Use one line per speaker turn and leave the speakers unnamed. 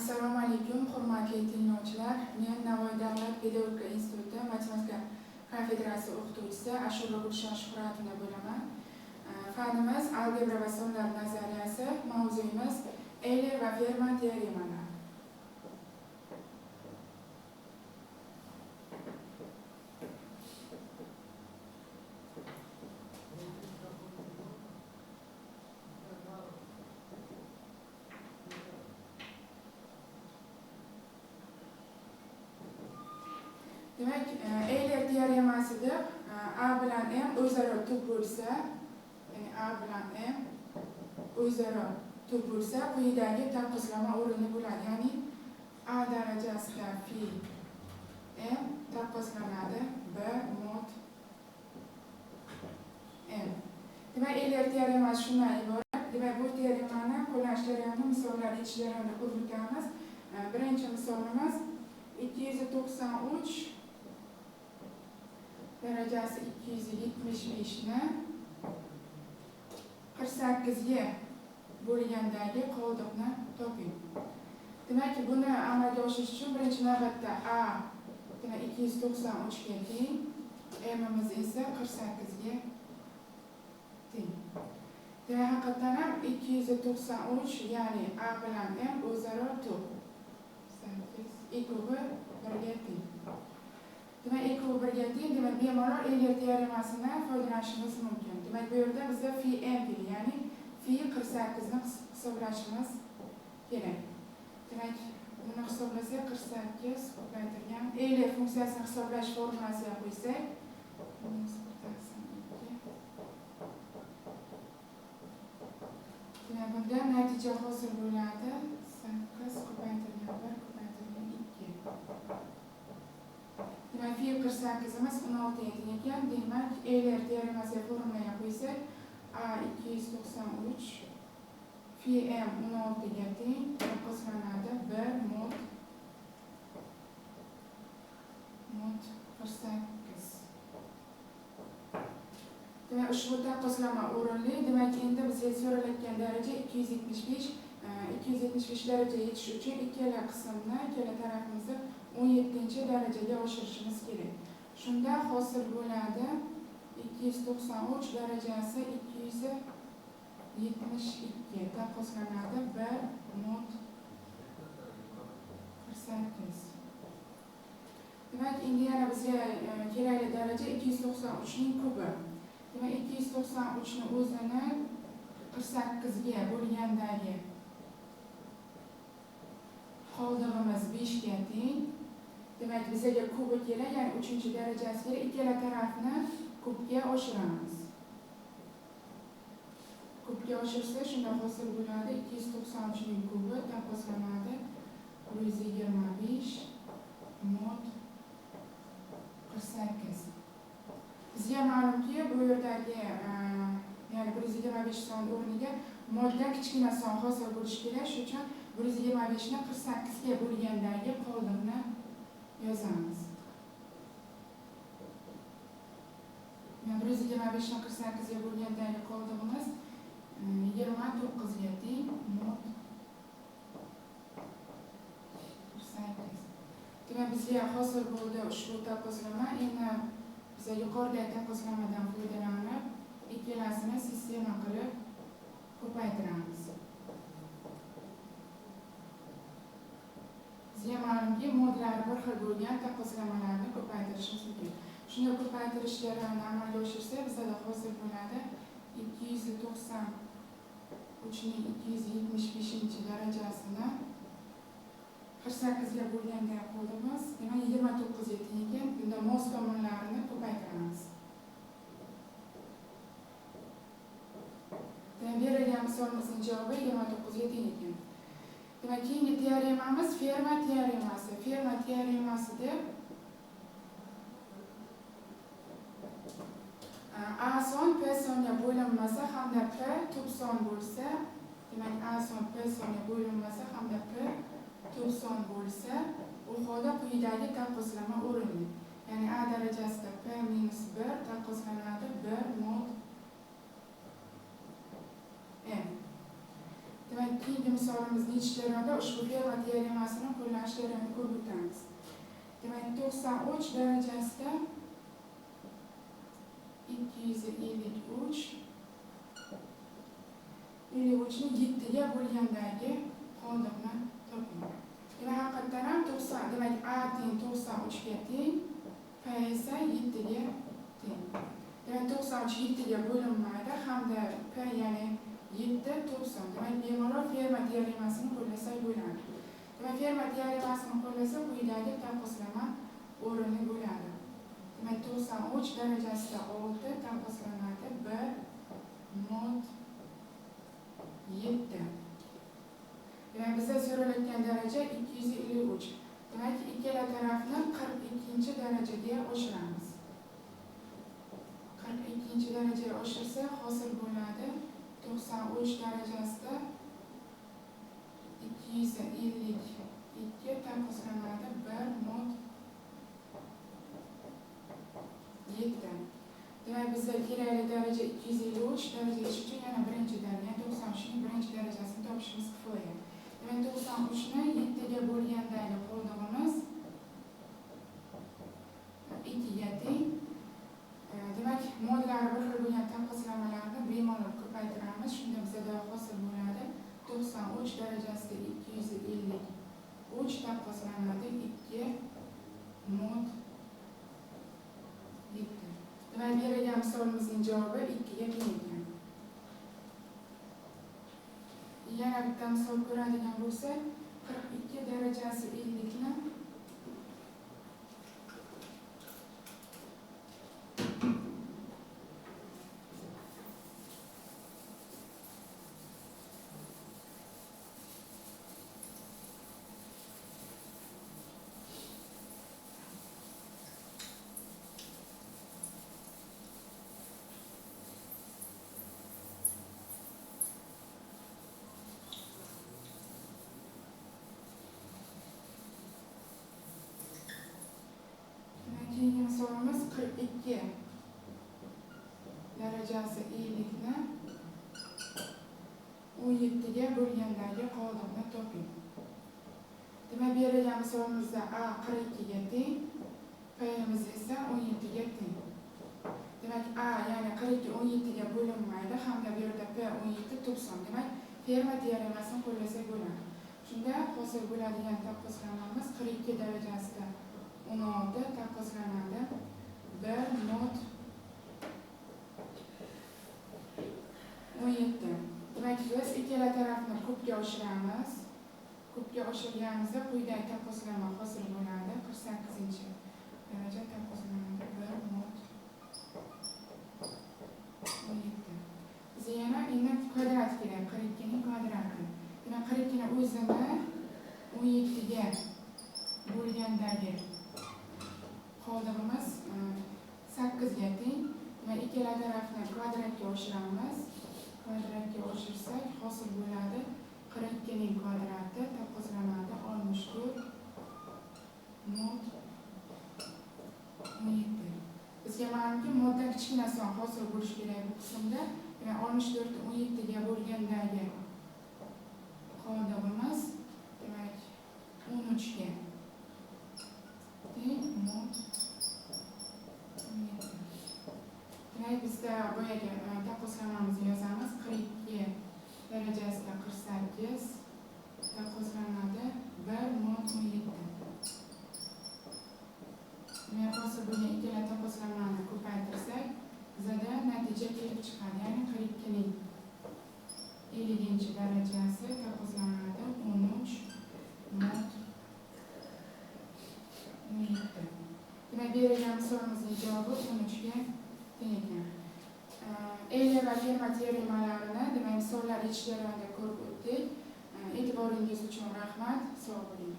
Assalomu alaykum, hurmatli tinglovchilar. Men Navoiy davlat pedagogika instituti matematika kafedrasi o'qituvchisi Ashura Gulshan Shuhratovna bo'laman. Fanimiz algebra va sonlar nazariyasi, mavzuyimiz Eyler va Fermat teoremalar. Demak, Eyler teoremasida A bilan M o'zaro tub bo'lsa, ya'ni A bilan M o'zaro tub bo'lsa, quyidagi taqqoslama o'rinli bo'ladi. Ya'ni A darajasida phi M taqqoslanadi B mod M. Demak, Eyler teoremasi shundan iborat. Demak, bu teoremani qo'llash jarayonini misollar ichish jarayonida ko'rib o'tamiz. Birinchi misolimiz 293 darajasi 275 ni 48 ga bo'lgandagi qoldiqni toping. Demak, buni amalga oshirish uchun birinchi navbatda A 293 ga teng, M imiz esa 48 ga teng. Demak, haqiqatan ham 293 ya'ni A bilan M o'zaro tub. 8 kubi 1 ga teng. Demak, 2 kubi 1 ga teng, demak bemalol Eyler teoremasini foydalanishimiz mumkin. Demak, bu yerda bizda phi M kerak, ya'ni phi 48 ni hisoblashimiz kerak. Demak, buni hisoblasak 48 ko'paytirgan Eyler funksiyasini hisoblash formulasiga qo'ysak, demak, bunda natija hosil bo'ladi 8 ko'paytirgan 1 ko'paytirgan 2. Demak, phi 48 imiz 16 ga teng ekan. Demak, Eyler teoremasiga formulaga qo'ysak, A 293 phi M 16 ga teng taqqoslanadi 1 mod 48. Demak, ushbu taqqoslama o'rinli. Demak, endi bizga so'ralayotgan daraja 275. 275 darajaga yetish uchun ikkala qismni, ikkala tarafimizni 17-darajaga oshirishimiz kerak. Shunda hosil bo'ladi 293 darajasi 272 taqqoslanadi 1 mod 48. Demak, endi yana bizga kerakli daraja 293 ning kubi. Demak, 293 ni o'zini 48 ga bo'lgandagi qoldig'imiz 5 ga teng. Demak, bizga kubi kerak, ya'ni 3-darajasi kerak. Ikkala tarafni kubga oshiramiz. Kubga oshirsa, shunda hosil bo'ladi 293 ning kubi taqqoslanadi 125 mod 48. Bizga ma'lumki, bu yerdagi ya'ni 125 son o'rniga moddan kichkina son hosil bo'lishi kerak. Shuning uchun 125 ni 48 ga bo'lgandagi qoldiqni yozamiz. 125 ni 48 ga bo'lgandagi qoldig'imiz 29 ga teng mod 48. Demak, bizga hosil bo'ldi ushbu taqqoslama. Endi biz yuqoridagi taqqoslamadan foydalanib, ikkalasini sistema qilib ko'paytiramiz. Bizga ma'lumki, modlari bir xil bo'lgan taqqoslamalarni ko'paytirishimiz mumkin. Shunda ko'paytirish jarayonini amalga oshirsak, bizda hosil bo'ladi 293 ning 275-darajasini 48 ga bo'lganda qoldiramiz. Demak, 29 ga teng ekan. Bunda mos tomonlarini ko'paytiramiz. Demak, berilgan misolimizning javobi 29 ga teng ekan. Demak, keyingi teoremamiz Fermat teoremasi. Fermat teoremasida A son P songa bo'linmasa hamda P tub son bo'lsa, demak, A son P songa bo'linmasa hamda P tub son bo'lsa, u holda quyidagi taqqoslama o'rinli. Ya'ni A darajasida P minus 1 taqqoslanadi 1 mod M. Demak, keyingi misolimizning ichish jarayonida ushbu ferma teoremasini qo'llanish jarayonini ko'rib o'tamiz. Demak, 93 darajasida 253 53 ni 7 ga bo'lgandagi qoldiqni toping. Demak, haqiqatan ham 90, demak A teng 93 ga teng, P esa 7 ga teng. Demak, 93 7 ga bo'linmaydi hamda P ya'ni 7 90. Demak, bemalol ferma teoremasini qo'llasak bo'ladi. Demak, ferma teoremasini qo'llasa quyidagi taqqoslama o'rinli bo'ladi. Demak, 93 darajasida 6 taqqoslanadi 1 mod 7. Demak, bizda so'ralayotgan daraja 253. Demak, ikkala tarafni 42 darajaga oshiramiz. 42 darajaga oshirsa hosil bo'ladi 93 darajasida 252 taqqoslanadi 1 mod 7. Demak, bizda kerakli daraja 253 daraja uchun yana birinchi daraja 93 ning birinchi darajasini topishimiz kifoya. Demak, 93 ni 7 ga bo'lgandagi qoldig'imiz 2 ga teng. Demak, modlari bir xil bo'lgan taqqoslamalarni bemalol ko'paytiramiz. Shunda bizda hosil bo'ladi 93 darajasida 253 taqqoslanadi 2 mod 7. Demak, berilgan misolimizning javobi 2 ga teng ekan. Yana bitta misol ko'radigan bo'lsak, 42 darajasi 50 ni misolimiz 42 darajasi 50 ni 17 ga bo'lgandagi qoldiqni toping. Demak, berilgan misolimizda A 42 ga teng, P imiz esa 17 ga teng. Demak, A ya'ni 42 17 ga bo'linmaydi hamda bu yerda P 17 90. Demak, ferma teoremasini qo'llasak bo'ladi. Shunda hosil bo'ladigan taqqoslamamiz 42 darajasida 16 taqqoslanadi 1 mod 17. Demak, biz ikkala tarafni ko'pga oshiramiz. Ko'pga oshirganimizda quyidagi taqqoslama hosil bo'ladi 48 daraja taqqoslanadi 1 mod 17. Biz yana endi kvadrat kerak, 42 ning kvadrati. Demak, 42 ni o'zini 17 ga bo'lgandagi qoldig'imiz 8 ga teng. Demak, ikkala tarafni kvadratga oshiramiz. Kvadratga oshirsak hosil bo'ladi 42 ning kvadrati taqqoslanadi 64 mod 17. Bizga ma'lumki, moddan kichkina son hosil bo'lishi kerak bu qismda. Demak, 64 17 ga bo'lgandagi qoldig'imiz demak 13 ga teng mod 17. Demak, bizda boyagi taqqoslamamizni yozamiz. 42 darajasida 48 taqqoslanadi 1 mod 17. Demak, hosil bo'lgan ikkala taqqoslamani ko'paytirsak, bizda natija kelib chiqadi. Ya'ni 42 ning 50 darajasi taqqoslanadi 13 mod 17. Demak, berilgan misolimizning javobi 13 ga teng ekan. Eyle va ferma teoremalarini, demak, misollar ichish jarayonida ko'rib o'tdik. E'tiboringiz uchun rahmat. Sog' bo'ling.